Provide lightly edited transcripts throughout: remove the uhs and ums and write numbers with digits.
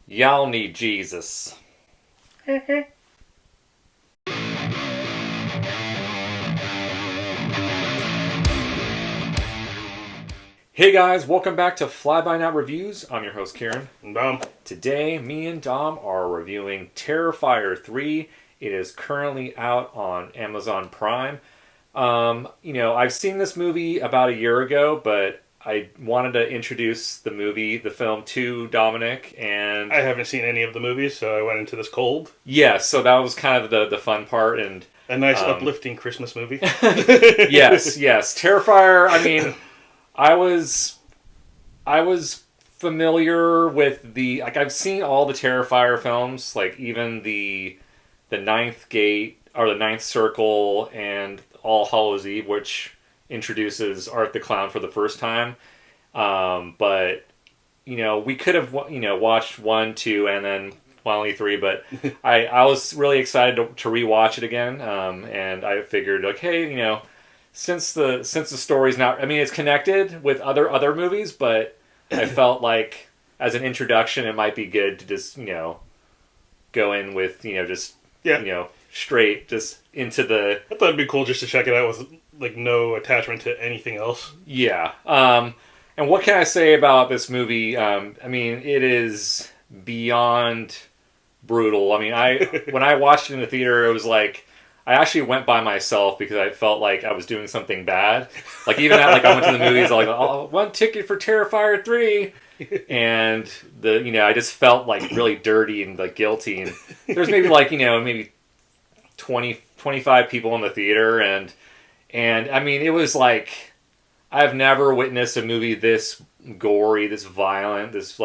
Y'all need Jesus. Hey guys, welcome back to Fly By Night Reviews. I'm your host, Kiren. And Dom. Today, me and Dom are reviewing Terrifier 3. It is currently out on Amazon Prime. I've seen this movie about a year ago, but I wanted to introduce the film to Dominic, and I haven't seen any of the movies, so I went into this cold. yeah, so that was kind of the fun part, and A nice uplifting Christmas movie. yes, Terrifier. I mean, I was familiar with I've seen all the Terrifier films, like even the Ninth Gate or the Ninth Circle and All Hallows Eve, which introduces Art the Clown for the first time. But we could have watched 1, 2, and then finally 3. But I was really excited to rewatch it again, and I figured, okay, since the story's not, I mean, it's connected with other movies, but I felt like as an introduction, it might be good to just go in with just straight just into the. I thought it'd be cool just to check it out with like no attachment to anything else. Yeah. And what can I say about this movie? I mean, it is beyond brutal. I mean, when I watched it in the theater, it was like I actually went by myself because I felt like I was doing something bad. Like even at I went to the movies, like, oh, 1 ticket for Terrifier 3. And I just felt like really dirty and like guilty. And there's maybe maybe 20, 25 people in the theater, and I mean, it was like I've never witnessed a movie this gory, this violent, this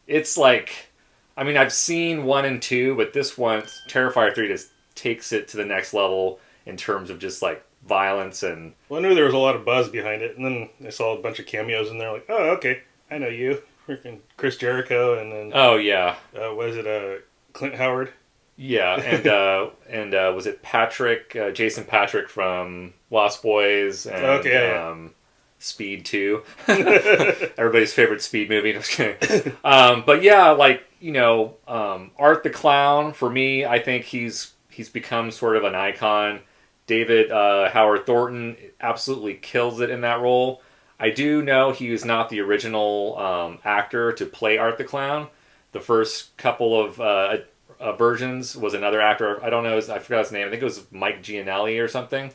it's like, I mean, I've seen 1 and 2, but this one, Terrifier 3, just takes it to the next level in terms of just like violence. And well, I knew there was a lot of buzz behind it, and then I saw a bunch of cameos in there. Like, oh, okay, I know you, freaking Chris Jericho, and then oh yeah, what is it, Clint Howard? Yeah, and was it Jason Patrick from Lost Boys and Speed 2? Everybody's favorite Speed movie. No, just kidding. But yeah, Art the Clown, for me, I think he's become sort of an icon. David Howard Thornton absolutely kills it in that role. I do know he was not the original actor to play Art the Clown. The first couple of versions was another actor. I don't know. I forgot his name. I think it was Mike Gianelli or something.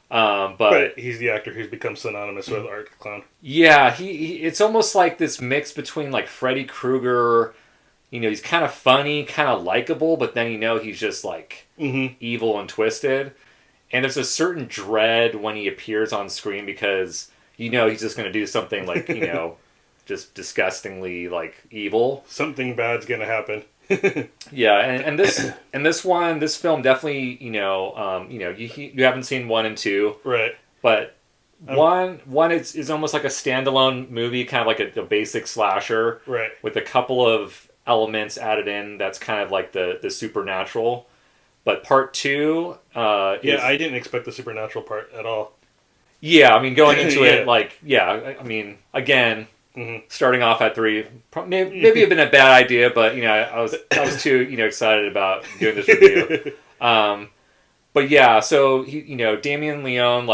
But he's the actor who's become synonymous with Art the Clown. Yeah, he it's almost like this mix between like Freddy Krueger. He's kind of funny, kind of likable, but then he's just like evil and twisted. And there's a certain dread when he appears on screen because he's just going to do something like just disgustingly like evil. Something bad's gonna happen. Yeah, and this film definitely you haven't seen 1 and 2, Right? but one is almost like a standalone movie, kind of like a basic slasher, Right? with a couple of elements added in that's kind of like the supernatural. But part 2, I didn't expect the supernatural part at all. Yeah, I mean, going into Yeah. I mean, again. Mm-hmm. Starting off at 3 maybe have been a bad idea, but I was too excited about doing this review. But yeah, so Damien Leone,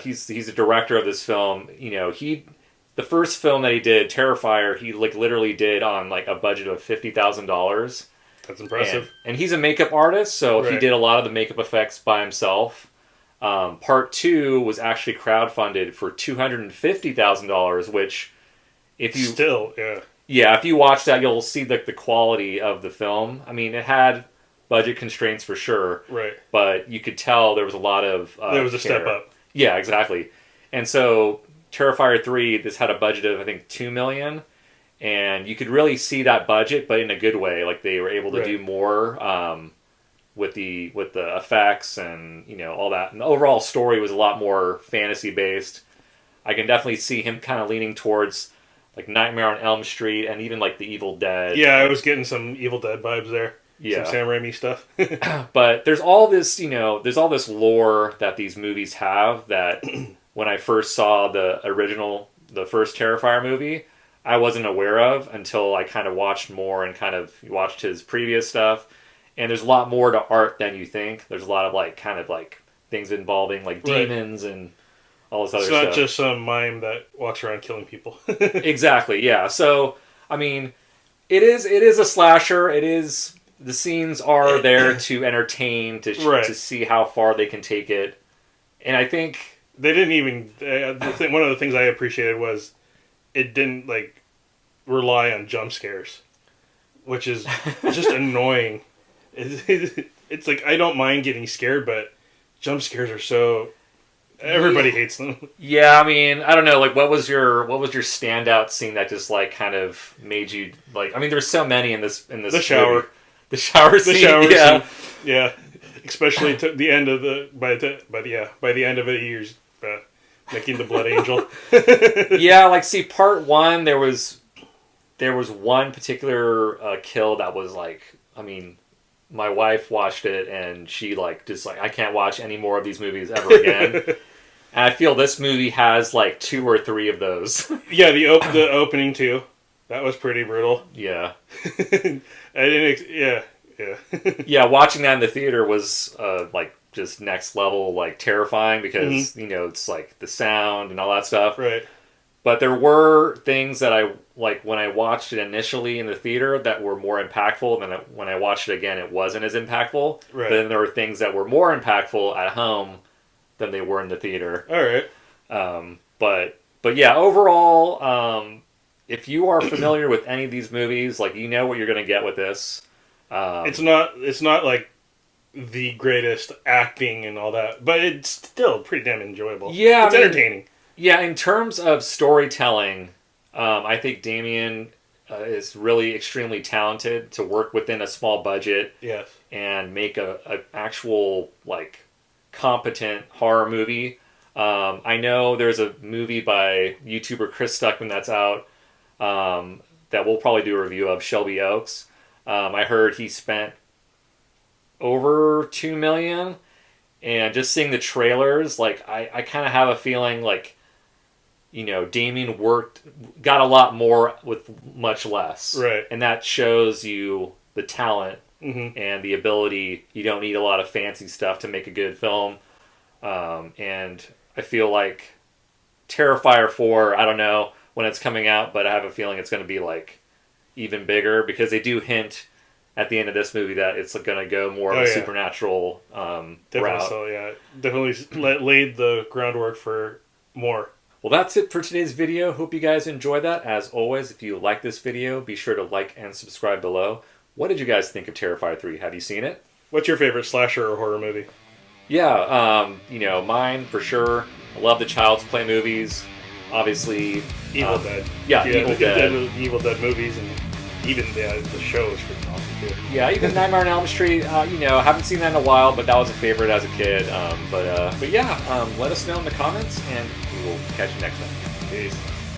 he's the director of this film. The first film that he did, Terrifier, he literally did on a budget of $50,000. That's impressive. And he's a makeup artist, so he did a lot of the makeup effects by himself. Part 2 was actually crowdfunded for $250,000, which, if you watch that, you'll see the quality of the film. I mean, it had budget constraints for sure, right? But you could tell there was a lot of there was a step up. Yeah, exactly. And so Terrifier 3, this had a budget of I think $2 million, and you could really see that budget, but in a good way. Like they were able to do more. With the effects and all that, and the overall story was a lot more fantasy based. I can definitely see him kind of leaning towards like Nightmare on Elm Street and even like The Evil Dead. Yeah, I was getting some Evil Dead vibes there. Yeah, some Sam Raimi stuff. But there's all this lore that these movies have that when I first saw the first Terrifier movie, I wasn't aware of until I kind of watched more and kind of watched his previous stuff. And there's a lot more to art than you think. There's a lot of like kind of like things involving like demons and all this other stuff. It's not just some mime that walks around killing people. Exactly, yeah. So, I mean, it is a slasher. It is, the scenes are there to entertain, to see how far they can take it. And I think they didn't even one of the things I appreciated was it didn't like rely on jump scares, which is just annoying. It's like, I don't mind getting scared, but jump scares are so... Everybody hates them. Yeah, I mean, I don't know. Like, what was your standout scene that just like kind of made you like? I mean, there's so many in this. The shower, movie. The shower scene. The shower yeah. scene. Yeah, especially to the end of by the end of it, he's making the blood angel. Yeah, like see, part one, there was one particular kill that was like, I mean, my wife watched it and she like just like, I can't watch any more of these movies ever again. And I feel this movie has like 2 or 3 of those. Yeah, the opening too. That was pretty brutal. Yeah. Yeah. Yeah, watching that in the theater was like just next level, like terrifying because you know, it's like the sound and all that stuff. Right. But there were things that I like when I watched it initially in the theater that were more impactful than when I watched it again. It wasn't as impactful. Right. But then there were things that were more impactful at home than they were in the theater. All right. But yeah, overall, if you are familiar with any of these movies, like you know what you're going to get with this. It's not like the greatest acting and all that, but it's still pretty damn enjoyable. Yeah, it's entertaining. Yeah, in terms of storytelling, I think Damien is really extremely talented to work within a small budget. Yes. And make a actual like competent horror movie. I know there's a movie by YouTuber Chris Stuckman that's out that we'll probably do a review of, Shelby Oaks. I heard he spent over $2 million, and just seeing the trailers, like I kind of have a feeling like, you know, Damien got a lot more with much less. Right. And that shows you the talent and the ability. You don't need a lot of fancy stuff to make a good film. And I feel like Terrifier 4, I don't know when it's coming out, but I have a feeling it's going to be like even bigger because they do hint at the end of this movie that it's going to go more of a supernatural definitely route. So, yeah. Definitely laid the groundwork for more. Well, that's it for today's video. Hope you guys enjoyed that. As always, if you like this video, be sure to like and subscribe below. What did you guys think of Terrifier 3? Have you seen it? What's your favorite slasher or horror movie? Yeah, you know, mine for sure. I love the Child's Play movies. Obviously, Evil Dead. Yeah, Evil Dead. Evil Dead movies, and even the show is pretty awesome too. Yeah, even Nightmare on Elm Street. You know, haven't seen that in a while, but that was a favorite as a kid. But yeah, let us know in the comments, and we will catch you next time. Peace.